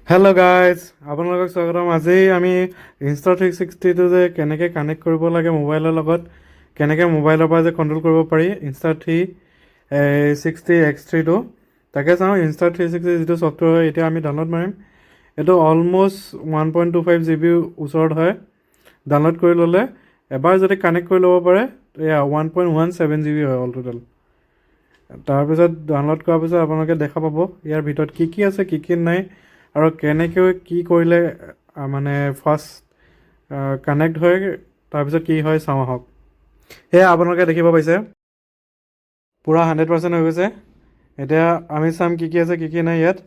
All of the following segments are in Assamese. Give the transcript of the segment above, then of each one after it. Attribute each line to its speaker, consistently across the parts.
Speaker 1: হেল্ল' গাইজ, আপোনালোকক স্বাগতম। আজি আমি Insta360টো যে কেনেকৈ কানেক্ট কৰিব লাগে মোবাইলৰ লগত, কেনেকৈ মোবাইলৰ পৰা যে কণ্ট্ৰল কৰিব পাৰি Insta360 X3টো, তাকে চাওঁ। Insta360 যিটো ছফ্টৱেৰ হয় এতিয়া আমি ডাউনলোড মাৰিম। এইটো অলম'ষ্ট 1.25 GB ওচৰত হয়। ডাউনলোড কৰি ল'লে এবাৰ যদি কানেক্ট কৰি ল'ব পাৰে, এয়া 1.17 GB হয় অল টোটেল। তাৰপিছত ডাউনলোড কৰাৰ পিছত আপোনালোকে দেখা পাব ইয়াৰ ভিতৰত কি কি আছে, কি কি নাই, আৰু কেনেকৈ কি কৰিলে মানে ফাৰ্ষ্ট কানেক্ট হয়, তাৰপিছত কি হয় চাওঁ আহক। সেয়া আপোনালোকে দেখিব পাইছে পূৰা 100% হৈ গৈছে। এতিয়া আমি চাম কি কি আছে, কি কি নাই ইয়াত।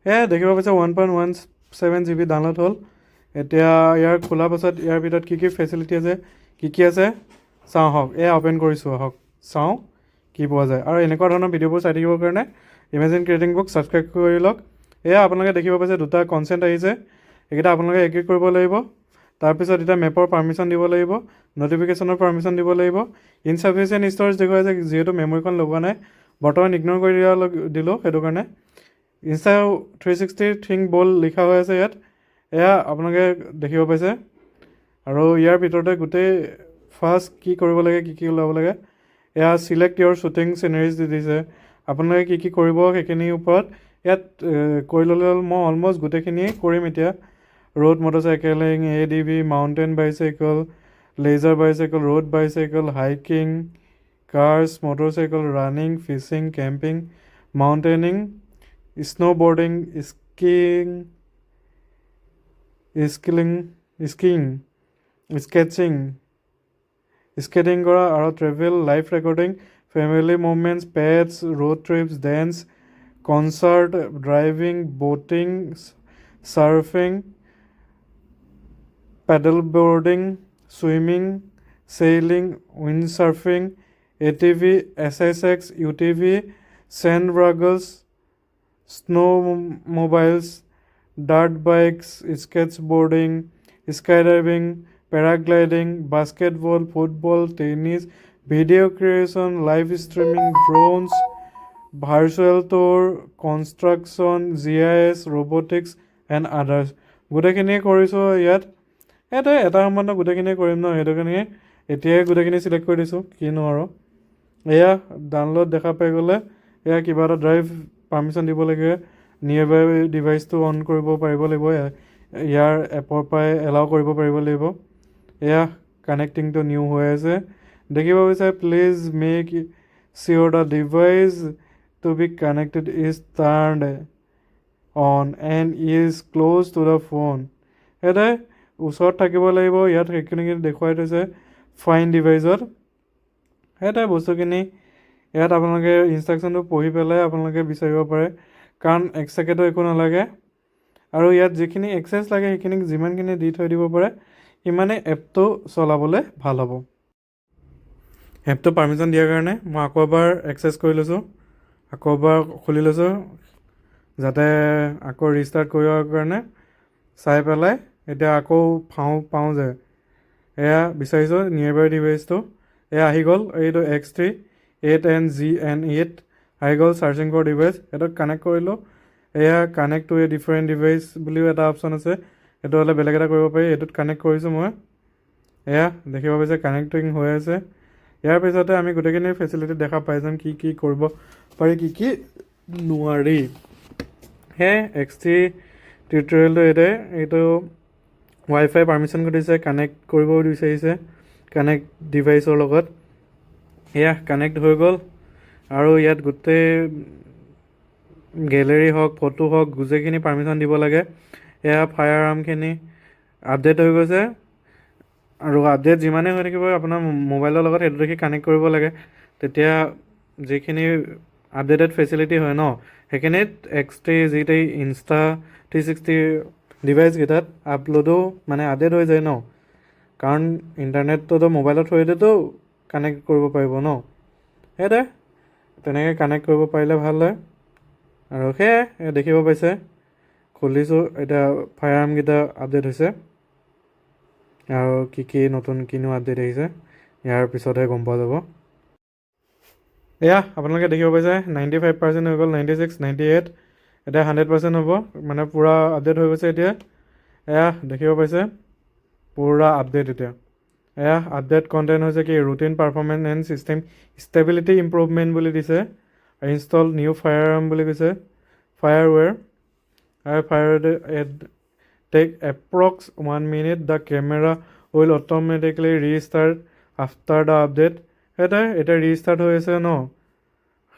Speaker 1: সেয়া দেখিব পাইছে 1.17 GB ডাউনলোড হ'ল। এতিয়া ইয়াৰ খোলাৰ পাছত ইয়াৰ ভিতৰত কি কি ফেচিলিটি আছে, কি আছে চাওঁ আহক। এয়া অ'পেন কৰিছোঁ, আহক চাওঁ কি পোৱা যায়। আৰু এনেকুৱা ধৰণৰ ভিডিঅ'বোৰ চাই থাকিবৰ কাৰণে ইমেজিন ক্ৰিয়েটিং বুক ছাবস্ক্ৰাইব কৰি লওক। এয়া আপোনালোকে দেখিব পাইছে দুটা কনচেণ্ট আহিছে, এইকেইটা আপোনালোকে এগ্ৰি কৰিব লাগিব। তাৰপিছত এতিয়া মেপৰ পাৰ্মিশ্যন দিব লাগিব, ন'টিফিকেশ্যনৰ পাৰ্মিশ্যন দিব লাগিব। ইনচাফিচিয়েণ্ট ষ্ট'ৰেজ দেখুৱাইছে, যিহেতু মেমৰিখন লগোৱা নাই। বৰ্তমান ইগন'ৰ কৰি দিলোঁ সেইটো কাৰণে। Insta360 থিংক ব'ল্ড লিখা হৈ আছে ইয়াত, এয়া আপোনালোকে দেখিব পাইছে। আৰু ইয়াৰ ভিতৰতে গোটেই ফাৰ্ষ্ট কি কৰিব লাগে, কি ওলাব লাগে। এয়া চিলেক্ট ইয়ৰ শ্বুটিং চিনেৰিজ দি দিছে, আপোনালোকে কি কৰিব সেইখিনিৰ ওপৰত ইয়াত কৰি ল'লে হ'ল। মই অলম'ষ্ট গোটেইখিনিয়ে কৰিম এতিয়া। Road motorcycling, ADV, mountain bicycle, leisure bicycle, road bicycle, hiking, cars, motorcycle, running, fishing, camping, mountaineering, snowboarding, skating কৰা, আৰু travel, life recording, family movements, pets, road trips, dance, concert, driving, boating, surfing, paddle boarding, swimming, sailing, windsurfing, ATV, SSX, UTV, sand ৱাগলছ, snowmobiles, dirt bikes, skateboarding, skydiving, paragliding, basketball, football, tennis, video' creation, live streaming, drones, virtual tour, construction, GIS, robotics and others. গোটেইখিনিয়ে কৰিছোঁ ইয়াত। এটা সময়ত গোটেইখিনিয়ে কৰিম ন, সেইটো কাৰণে এতিয়াই গোটেইখিনি চিলেক্ট কৰি দিছোঁ, কিনো আৰু। এয়া ডাউনলোড দেখা পাই গ'লে এয়া কিবা এটা ড্ৰাইভ পাৰ্মিশ্যন দিব লাগে। নিয়েৰ বাই ডিভাইচটো অন কৰিব পাৰিব লাগিব, ইয়াৰ এপৰ পৰাই এলাউ কৰিব পাৰিব লাগিব। এয়া কানেক্টিংটো নিউ হৈ আছে, দেখিব বিচাৰে। Please make sure the device to be connected is turned on and is close to the phone. সেইটোৱে ওচৰত থাকিব লাগিব। ইয়াত সেইখিনি দেখুৱাই থৈছে ফাইন ডিভাইচত। সেইটোৱে বস্তুখিনি ইয়াত আপোনালোকে ইনষ্ট্ৰাকশ্যনটো পঢ়ি পেলাই আপোনালোকে বিচাৰিব পাৰে, কাৰণ এক্সট্ৰাকেতো একো নালাগে। আৰু ইয়াত যিখিনি এক্সেছ লাগে সেইখিনি যিমানখিনি দি থৈ দিব পাৰে, সিমানে এপটো চলাবলৈ ভাল হ'ব। এপটো পাৰ্মিশ্যন দিয়াৰ কাৰণে মই আকৌ এবাৰ এক্সেছ কৰি লৈছোঁ, আকৌ এবাৰ খুলি লৈছোঁ, যাতে আকৌ ৰিষ্টাৰ্ট কৰিবৰ কাৰণে চাই পেলাই এতিয়া আকৌ পাওঁ যে এয়া বিচাৰিছোঁ নিয়েৰ বাই ডিভাইচটো। এয়া আহি গ'ল, এইটো X3 8NGN8 আহি গ'ল। চাৰ্চিং ফৰ ডিভাইচ এইটোত কানেক্ট কৰিলোঁ। এয়া connect to A different device বুলিও এটা অপশ্যন আছে, সেইটো হ'লে বেলেগ এটা কৰিব পাৰি। এইটোত কানেক্ট কৰিছোঁ মই। এয়া দেখিব পাইছে কানেক্টিং হৈ আছে। ইয়াৰ পিছতে আমি গোটেইখিনি ফেচিলিটি দেখা পাই যাম, কি কৰিব পাৰি, কি নোৱাৰি। সেয়ে X3 টিউটৰিয়েলটো এইটো ৱাইফাই পাৰ্মিশ্যন দিছে, কানেক্ট কৰিব বিচাৰিছে কানেক্ট ডিভাইচৰ লগত। এয়া কানেক্ট হৈ গ'ল। আৰু ইয়াত গোটেই গেলেৰী হওক, ফটো হওক, গোটেইখিনি পাৰ্মিশ্যন দিব লাগে। এয়া ফায়াৰ আৰ্মখিনি আপডেট হৈ গৈছে, আৰু আপডেট যিমানেই হৈ থাকিব আপোনাৰ মোবাইলৰ লগত সেইটো দেখি কানেক্ট কৰিব লাগে। তেতিয়া যিখিনি আপডেটেড ফেচিলিটি হয় ন, সেইখিনিত X3 যিটো Insta360 ডিভাইচকেইটাত আপলোডো মানে আপডেট হৈ যায় ন, কাৰণ ইণ্টাৰনেটটোতো মোবাইলৰ থ্ৰুৱেদিতো কানেক্ট কৰিব পাৰিব ন। সেইটোৱে তেনেকৈ কানেক্ট কৰিব পাৰিলে ভাল হয়। আৰু সেয়াই দেখিব পাইছে খুলিছোঁ, এতিয়া ফায়াৰ আৰ্মকেইটা আপডেট হৈছে। আৰু কি নতুন কিনো আপডেট আহিছে ইয়াৰ পিছতহে গম পোৱা যাব। এয়া আপোনালোকে দেখিব পাইছে 95% হৈ গ'ল, 96, 98, এতিয়া 100% হ'ব মানে পূৰা আপডেট হৈ গৈছে এতিয়া এয়া দেখিব পাইছে পূৰা আপডেট এতিয়া এয়া আপডেট কণ্টেণ্ট হৈছে কি routine performance and system stability improvement বুলি দিছে ইনষ্টল নিউ ফায়াৰ আৰ্ম বুলি কৈছে ফায়াৰৱেৰ আৰু fire take approx 1 minute the camera will automatically restart after the update সেইটোৱে এতিয়া ৰিষ্টাৰ্ট হৈ আছে ন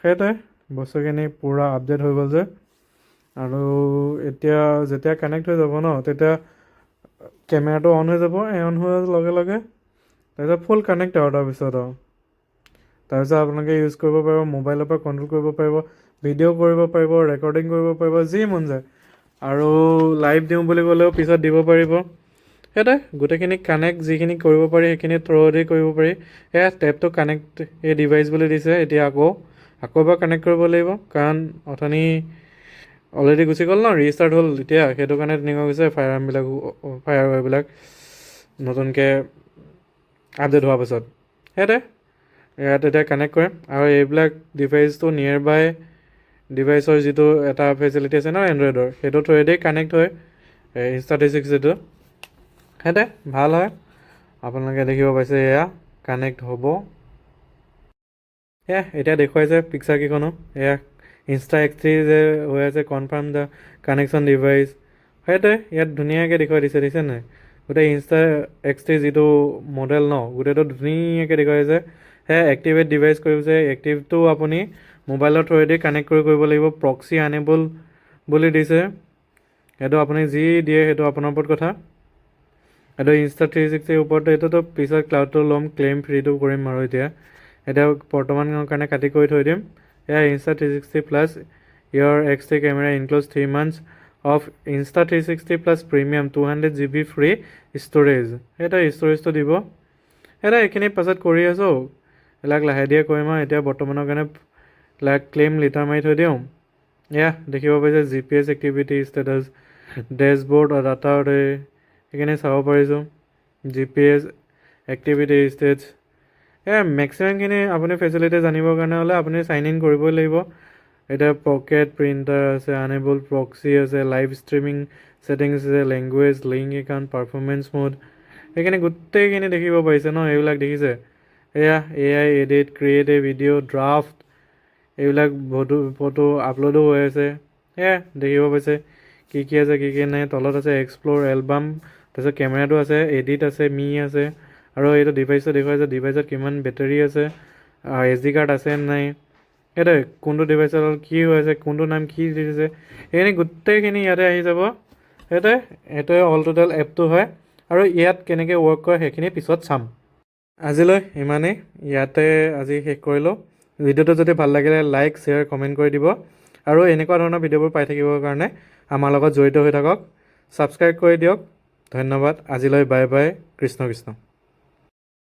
Speaker 1: সেইটোৱে বস্তুখিনি পূৰা আপডেট হৈ গ'ল যে আৰু এতিয়া যেতিয়া কানেক্ট হৈ যাব ন তেতিয়া কেমেৰাটো অন হৈ যাব অন হোৱাৰ লগে লগে তাৰপিছত ফুল কানেক্ট আৰু তাৰপিছত আপোনালোকে ইউজ কৰিব পাৰিব মোবাইলৰ পৰা কণ্ট্ৰল কৰিব পাৰিব ভিডিঅ' কৰিব পাৰিব ৰেকৰ্ডিং কৰিব পাৰিব যি মন যায় আৰু লাইভ দিওঁ বুলি ক'লেও পিছত দিব পাৰিব সেইটোৱে গোটেইখিনি কানেক্ট যিখিনি কৰিব পাৰি সেইখিনি থ্ৰুদি কৰিব পাৰি এয়া টেপটো কানেক্ট এই ডিভাইচ বুলি দিছে এতিয়া আকৌ এবাৰ কানেক্ট কৰিব লাগিব কাৰণ অথনি অলৰেডি গুচি গ'ল ন ৰিষ্টাৰ্ট হ'ল এতিয়া সেইটো কাৰণে তেনেকুৱা গৈছে ফায়াৰৱেৰবিলাক নতুনকৈ আপডেট হোৱাৰ পাছত সেইটোৱে ইয়াত এতিয়া কানেক্ট কৰিম আৰু এইবিলাক ডিভাইচটো নিয়েৰ বাই ডিভাইচৰ যিটো এটা ফেচিলিটি আছে ন এণ্ড্ৰইডৰ সেইটো থ্ৰুৱেদি কানেক্ট হয় ইনষ্টা360টো সেইটোৱে ভাল হয় আপোনালোকে দেখিব পাইছে এয়া কানেক্ট হ'ব এয়া এতিয়া দেখুৱাইছে পিকচাৰকেইখনো এয়া ইনষ্টা360 যে হৈ আছে কনফাৰ্ম দ্য কানেকশ্যন ডিভাইচ সেইটোৱে ইয়াত ধুনীয়াকৈ দেখুৱাই দিছে নাই গোটেই ইনষ্টা360 যিটো মডেল ন গোটেইটো ধুনীয়াকৈ দেখুৱাইছে সেয়া এক্টিভেট ডিভাইচ কৰিছে এক্টিভটো আপুনি মোবাইলৰ থ্ৰুৱেদি কানেক্ট কৰিব লাগিব প্ৰক্সি আনেবল বুলি দিছে সেইটো আপুনি যি দিয়ে সেইটো আপোনাৰ ওপৰত কথা এইটো ইনষ্টা360ৰ ওপৰত এইটোতো পিছত ক্লাউডটো ল'ম ক্লেইম ফ্ৰীটো কৰিম আৰু এতিয়া বৰ্তমানৰ কাৰণে কাটি কৰি থৈ দিম এয়া ইনষ্টা360 প্লাছ ইয়াৰ extra camera include 3 months of ইনষ্টা360 plus premium 200 GB free storage সেইটো ষ্ট'ৰেজটো দিব সেইটো এইখিনি পাছত কৰি আছোঁ এইবিলাক লাহে ধীৰে কৰিম আৰু এতিয়া বৰ্তমানৰ কাৰণে ক্লেইম লিটাৰ মাৰি থৈ দিওঁ এয়া দেখিব পাইছে GPS activity status dashboard data সেইখিনি চাব পাৰিছোঁ GPS এক্টিভিটি ষ্টেটছ মেক্সিমামখিনি আপুনি ফেচিলিটি জানিবৰ কাৰণে হ'লে আপুনি চাইন ইন কৰিবই লাগিব এতিয়া পকেট প্ৰিণ্টাৰ আছে আনেবল প্ৰক্সি আছে লাইভ ষ্ট্ৰিমিং ছেটিংছ আছে language link account performance mode সেইখিনি গোটেইখিনি দেখিব পাৰিছে ন এইবিলাক দেখিছে এয়া AI এডিট ক্ৰিয়েট এ ভিডিঅ' ড্ৰাফ্ট এইবিলাক ফটো আপলোডো হৈ আছে এয়া দেখিব পাইছে কি আছে কি নাই তলত আছে এক্সপ্ল'ৰ এলবাম তাৰপিছত কেমেৰাটো আছে এডিট আছে আছে আৰু এইটো ডিভাইচটো দেখুৱাইছে ডিভাইচত কিমান বেটাৰী আছে SD কাৰ্ড আছে নাই সেইটোৱে কোনটো ডিভাইচত কি হৈ আছে কোনটো নাম কি দিছে সেইখিনি গোটেইখিনি ইয়াতে আহি যাব সেইটোৱে অল টোটেল এপটো হয় আৰু ইয়াত কেনেকৈ ৱৰ্ক কৰে সেইখিনি পিছত চাম আজিলৈ ইমানেই ইয়াতে আজি শেষ কৰিলোঁ ভিডিঅ'টো যদি ভাল লাগিলে লাইক শ্বেয়াৰ কমেণ্ট কৰি দিব আৰু এনেকুৱা ধৰণৰ ভিডিঅ'বোৰ পাই থাকিবৰ কাৰণে আমাৰ লগত জড়িত হৈ থাকক ছাবস্ক্ৰাইব কৰি দিয়ক ধন্যবাদ আজিলৈ বাই বাই কৃষ্ণ কৃষ্ণ